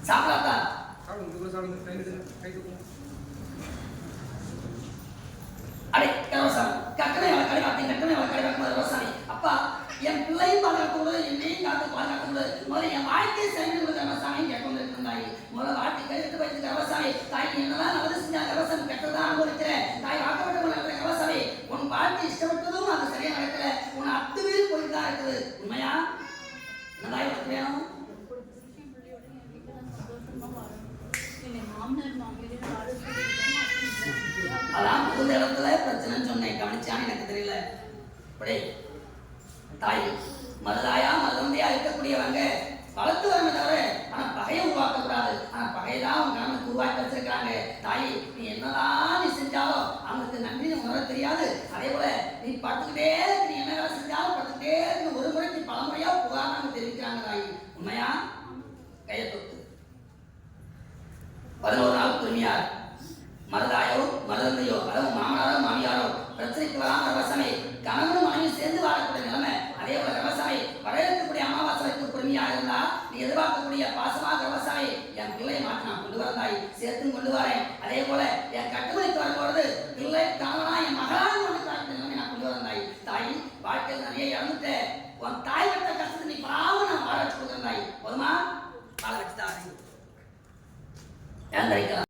சாப்பிடாதா அடே கரவசாமி கட்டளை அவளை கடைவாத்தி கட்டளை அவளை கடைவாக்கும் கரவசாமி அப்பா என் பிள்ளையும் பாதுகாக்கக்கூடாது என்னையும் காத்து பாதுகாக்கக்கூடாது முதல்ல என் வாழ்க்கையை செய்து கொடுத்த கரவசாமி கேட்கொண்டிருக்கும் தாய் முதல்ல வாழ்க்கை கையெழுத்து வைத்து கரவசாமி தாய் என்னதான் நல்லது செஞ்சா கரவசாமி கெட்டதான் அனுபவிக்கிறேன் தாய் வாக்கப்பட்ட கரவசாமி உன் வாழ்க்கை இஷ்டப்பட்டதும் அது சரியா நடக்கல உன் அத்துமீறி போயிட்டு தான் இருக்குது உண்மையா என்னதாய் உனக்கு வேணும் அதான் புது இடத்துல பிரச்சனைன்னு சொன்னேன் கவனிச்சான்னு எனக்கு தெரியல இப்படி தாய் மருதாயா மருதந்தியா இருக்கக்கூடியவங்க வளர்த்து வரமே தவிர ஆனா பகையை உருவாக்க கூடாது ஆனா பகையதான் அவங்க கணவனுக்கு உருவாக்கி வச்சிருக்கிறாங்க தாய் நீ என்னதான் நீ செஞ்சாலும் அவங்களுக்கு நன்றி உணர தெரியாது அதே போல நீ படுத்துக்கிட்டே நீ என்ன வேலை செஞ்சாலும் படுத்துக்கிட்டே ஒரு முறைக்கு பல முறையா புகார் தெரிவிக்கிறாங்க தாய் உண்மையா கையை தொட்டு 11 நாள் துணியார் மருதாயோ மருதந்தையோ அதாவது மாமனாரோ மாமியாரோ பிரச்சனைக்கு வராம விவசாயி கணவனும் மனைவி சேர்ந்து வாழக்கூடிய நிலைமை அதே போல விவசாயி வரவேற்கக்கூடிய அமாவாசை வைத்து பொறுமையா இருந்தா நீ எதிர்பார்க்கக்கூடிய பாசமாக விவசாயி என் பிள்ளையை மாற்றி நான் கொண்டு வரந்தாய் சேர்த்து கொண்டு வரேன் அதே போல என் கட்டுமணிக்கு வரும்பொழுது பிள்ளை கணவனா என் மகளாக